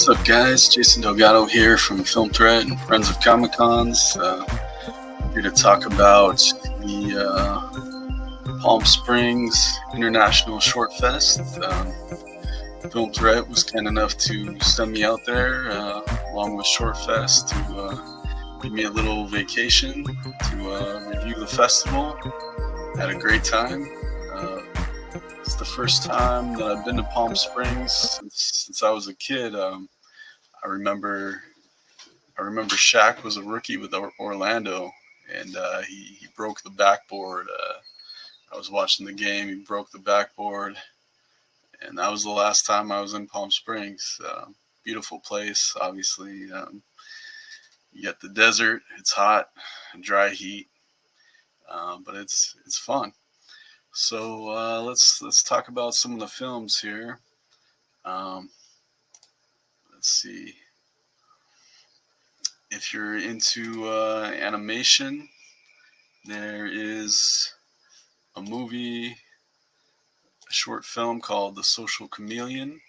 What's up, guys? Jason Delgado here from Film Threat and Friends of Comic Cons. Here to talk about the Palm Springs International ShortFest. Film Threat was kind enough to send me out there along with ShortFest to give me a little vacation to review the festival. Had a great time. It's the first time that I've been to Palm Springs since I was a kid. I remember Shaq was a rookie with Orlando, and he broke the backboard. I was watching the game. He broke the backboard, and that was the last time I was in Palm Springs. Beautiful place, obviously. You get the desert. It's hot, dry heat, but it's fun. So let's talk about some of the films here. Let's see. If you're into animation, there is a movie, a short film called The Social Chameleon.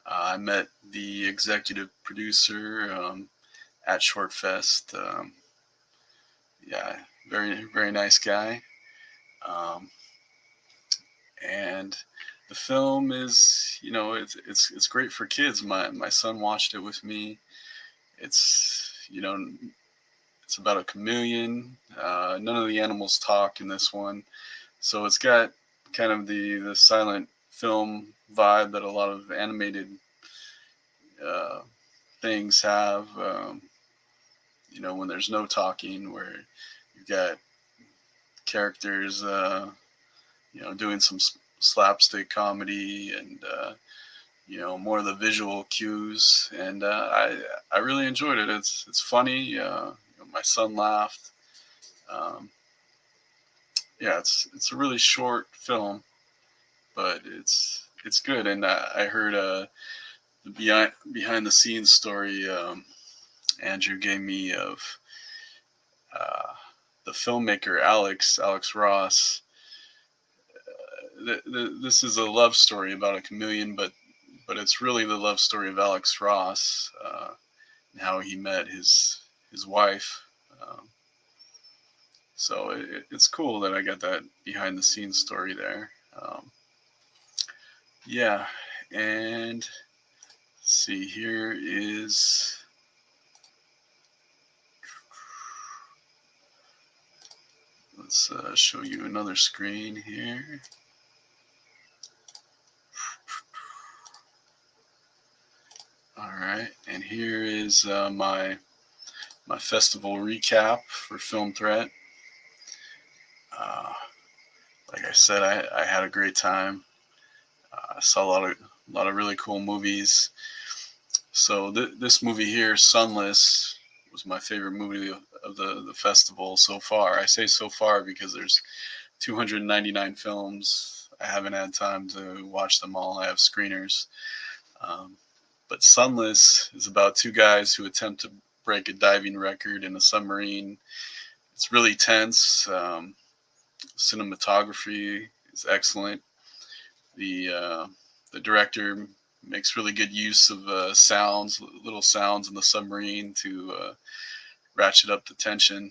I met the executive producer at ShortFest. Yeah, very nice guy. And the film is, it's great for kids. My son watched it with me. It's it's about a chameleon. None of the animals talk in this one, so it's got kind of the silent film vibe that a lot of animated things have. When there's no talking, where you've got characters, doing some slapstick comedy and more of the visual cues, and I really enjoyed it. It's funny. My son laughed. Yeah, it's a really short film, but it's good. And I heard the behind the scenes story Andrew gave me of the filmmaker Alex Ross. This is a love story about a chameleon, but it's really the love story of Alex Ross and how he met his wife. So it's cool that I got that behind the scenes story there. Yeah, and let's see, here is let's show you another screen here. All right, and here is my festival recap for Film Threat. Like I said, I had a great time. I saw a lot of really cool movies. So this movie here, Sunless, was my favorite movie of the festival so far. I say so far because there's 299 films. I haven't had time to watch them all. I have screeners. But Sunless is about two guys who attempt to break a diving record in a submarine. It's really tense. Cinematography is excellent. The director makes really good use of little sounds in the submarine to ratchet up the tension,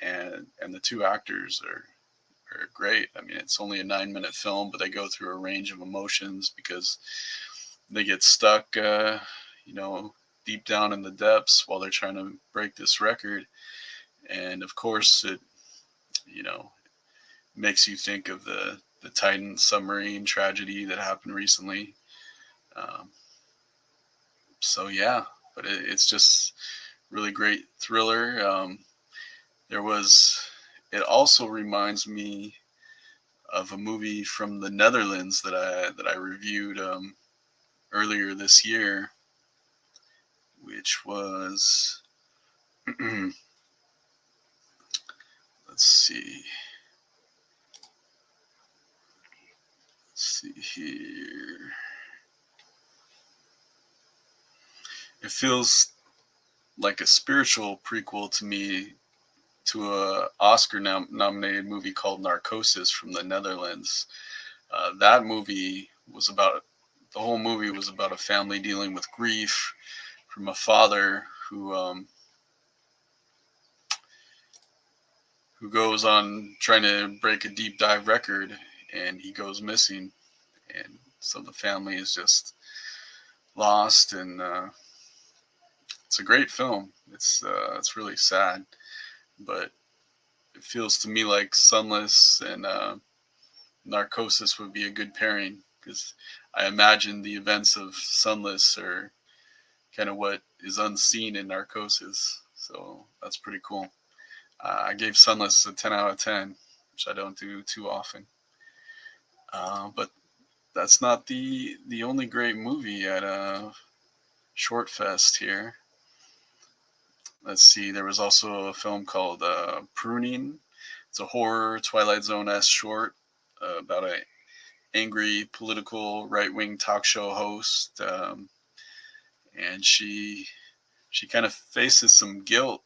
and the two actors are great. I mean, it's only a 9-minute film, but they go through a range of emotions because they get stuck, deep down in the depths while they're trying to break this record. And of course, it makes you think of the Titan submarine tragedy that happened recently. So yeah, but it's just really great thriller. It also reminds me of a movie from the Netherlands that I reviewed earlier this year, which was let's see here. It feels like a spiritual prequel to me to a Oscar nominated movie called Narcosis from the Netherlands. That movie was about the whole movie was about a family dealing with grief from a father who goes on trying to break a deep dive record, and he goes missing, and so the family is just lost. And it's a great film. It's really sad, but it feels to me like Sunless and Narcosis would be a good pairing, because I imagine the events of Sunless are kind of what is unseen in Narcosis. So that's pretty cool. I gave Sunless a 10 out of 10, which I don't do too often. But that's not the only great movie at ShortFest here. Let's see, there was also a film called Pruning. It's a horror Twilight Zone-esque short about a angry political right-wing talk show host, and she kind of faces some guilt.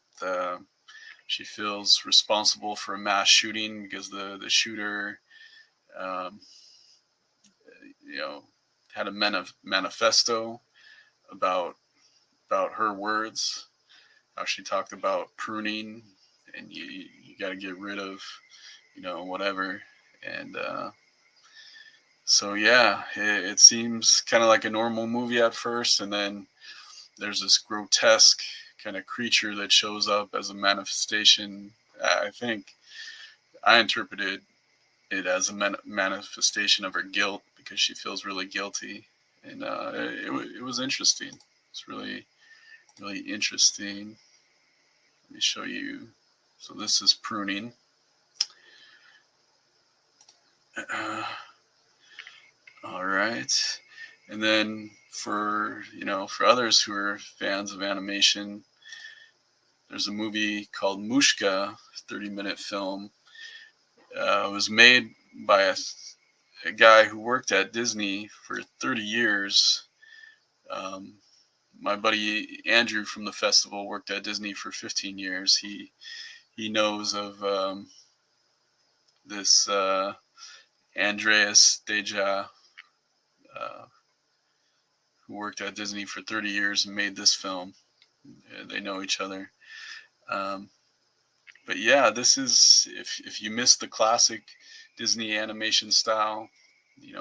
She feels responsible for a mass shooting because the shooter, um, had a manifesto about her words. How she talked about pruning, and you got to get rid of whatever. And so yeah, it seems kind of like a normal movie at first, and then there's this grotesque kind of creature that shows up as a manifestation. I think I interpreted it as a manifestation of her guilt, because she feels really guilty, and it was interesting. It's really really interesting. Let me show you. So this is Pruning. All right, and then for others who are fans of animation, there's a movie called Mushka, 30-minute film. It was made by a guy who worked at Disney for 30 years. My buddy Andrew from the festival worked at Disney for 15 years. He knows of this Andreas Deja, who worked at Disney for 30 years and made this film. They know each other. But yeah, this is, if you missed the classic Disney animation style,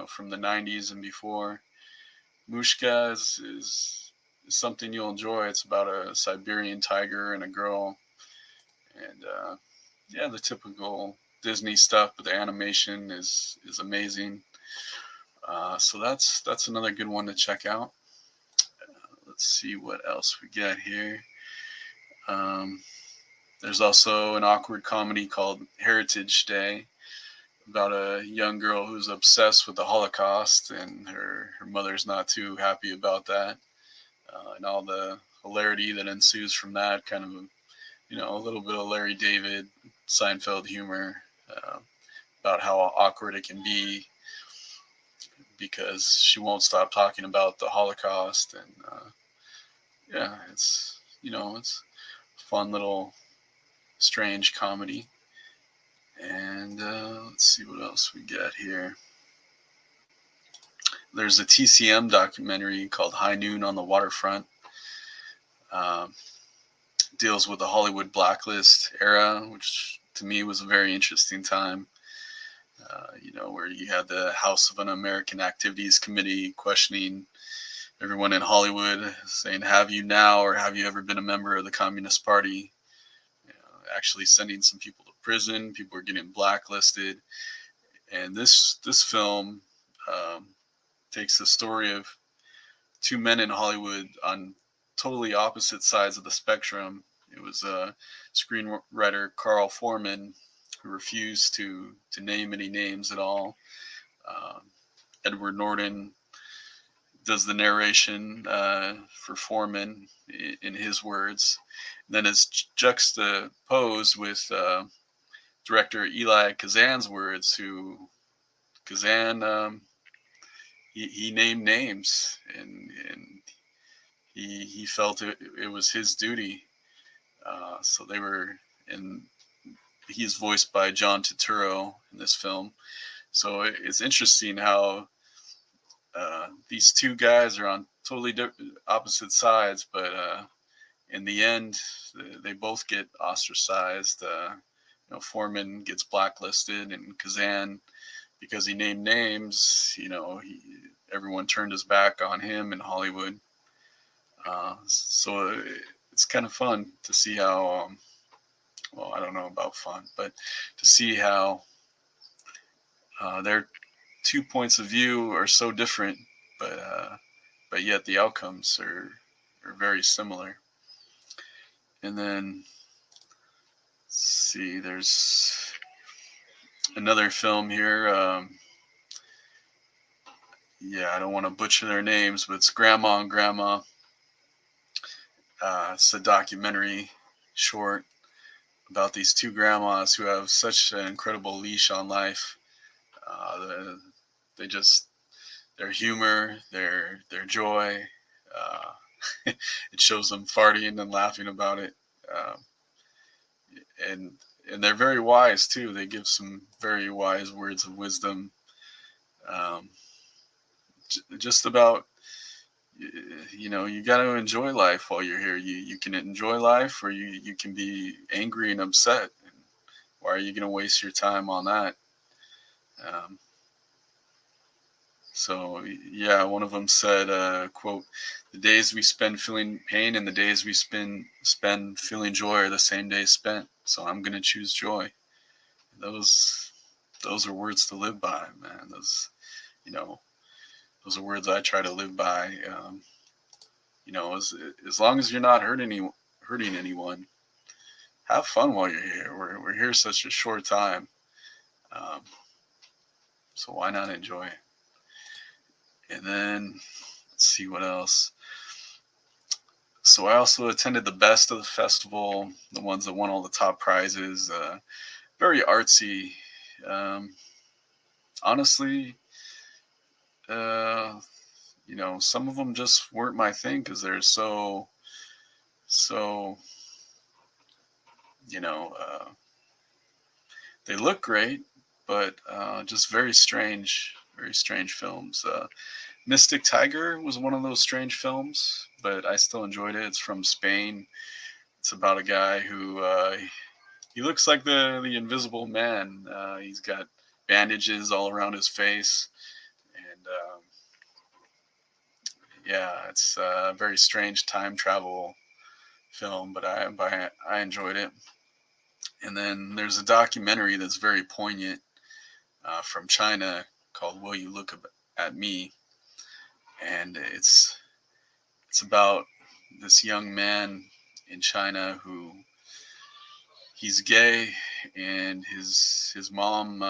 from the 90s and before, Mushka is something you'll enjoy. It's about a Siberian tiger and a girl, and yeah, the typical Disney stuff, but the animation is amazing. So that's another good one to check out. Let's see what else we got here. There's also an awkward comedy called Heritage Day, about a young girl who's obsessed with the Holocaust, and her mother's not too happy about that, and all the hilarity that ensues from that. Kind of a little bit of Larry David, Seinfeld humor, about how awkward it can be because she won't stop talking about the Holocaust. And yeah, it's a fun little strange comedy. And let's see what else we got here. There's a TCM documentary called High Noon on the Waterfront. Deals with the Hollywood blacklist era, which to me was a very interesting time. Where you had the House of Un-American Activities Committee questioning everyone in Hollywood, saying, have you now or have you ever been a member of the Communist Party? Actually sending some people to prison. People were getting blacklisted. And this film takes the story of two men in Hollywood on totally opposite sides of the spectrum. It was screenwriter Carl Foreman, who refused to name any names at all. Edward Norton does the narration for Foreman in his words. And then it's juxtaposed with director Eli Kazan's words, who Kazan, he named names, and he felt it was his duty. So they were, and he's voiced by John Turturro in this film. So it's interesting how these two guys are on totally opposite sides, but in the end, they both get ostracized. Foreman gets blacklisted, and Kazan, because he named names, everyone turned his back on him in Hollywood. So it's kind of fun to see how, well, I don't know about fun, but to see how their 2 points of view are so different, but yet the outcomes are very similar. And then, let's see, there's another film here. I don't want to butcher their names, but it's Grandma and Grandma. It's a documentary short about these two grandmas who have such an incredible leash on life. They just, their humor, their joy, it shows them farting and laughing about it. And they're very wise too. They give some very wise words of wisdom. Just about, you got to enjoy life while you're here. You can enjoy life, or you can be angry and upset. And why are you going to waste your time on that? So yeah, one of them said, quote, "The days we spend feeling pain and the days we spend feeling joy are the same days spent. So I'm going to choose joy." Those are words to live by, man. Those are words I try to live by. As long as you're not hurting anyone, have fun while you're here. We're here such a short time, so why not enjoy it? And then let's see what else. So I also attended the best of the festival, the ones that won all the top prizes. Very artsy. Honestly, some of them just weren't my thing because they're so, they look great, but just very strange films. Mystic Tiger was one of those strange films, but I still enjoyed it. It's from Spain. It's about a guy who he looks like the Invisible Man. He's got bandages all around his face, and it's a very strange time travel film, but I enjoyed it. And then there's a documentary that's very poignant from China called "Will You Look at Me?" And it's about this young man in China who he's gay, and his mom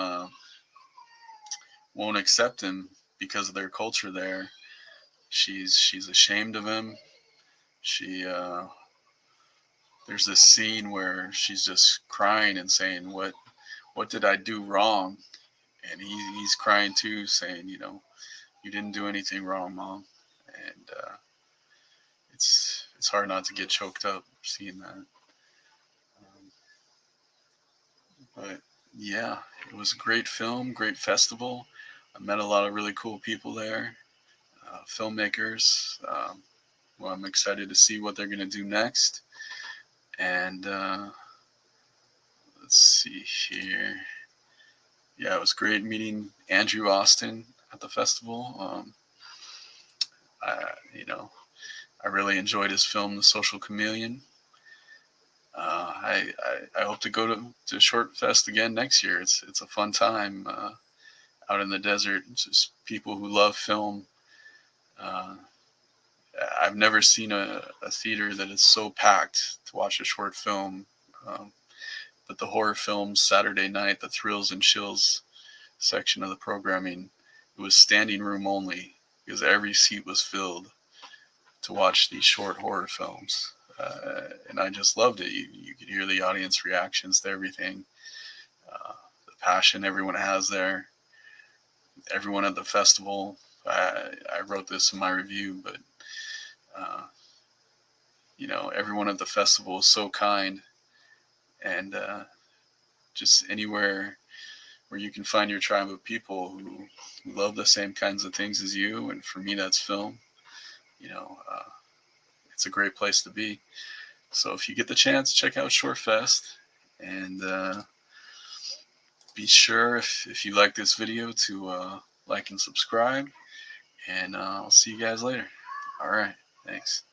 won't accept him because of their culture there. She's ashamed of him. There's this scene where she's just crying and saying, what did I do wrong? And he's crying too, saying, you didn't do anything wrong, Mom. And it's hard not to get choked up seeing that. But yeah, it was a great film, great festival. I met a lot of really cool people there, filmmakers. Well, I'm excited to see what they're going to do next. And let's see here. Yeah, it was great meeting Andrew Austin at the festival. I really enjoyed his film, The Social Chameleon. I hope to go to ShortFest again next year. It's a fun time out in the desert. It's just people who love film. I've never seen a theater that is so packed to watch a short film. But the horror films Saturday night, the Thrills and Chills section of the programming, it was standing room only because every seat was filled to watch these short horror films. And I just loved it. You could hear the audience reactions to everything, the passion everyone has there. Everyone at the festival, I wrote this in my review, but everyone at the festival is so kind, and just anywhere where you can find your tribe of people who love the same kinds of things as you. And for me, that's film. You know, it's a great place to be. So if you get the chance, check out ShortFest, and be sure, if you like this video, to like and subscribe. And I'll see you guys later. All right. Thanks.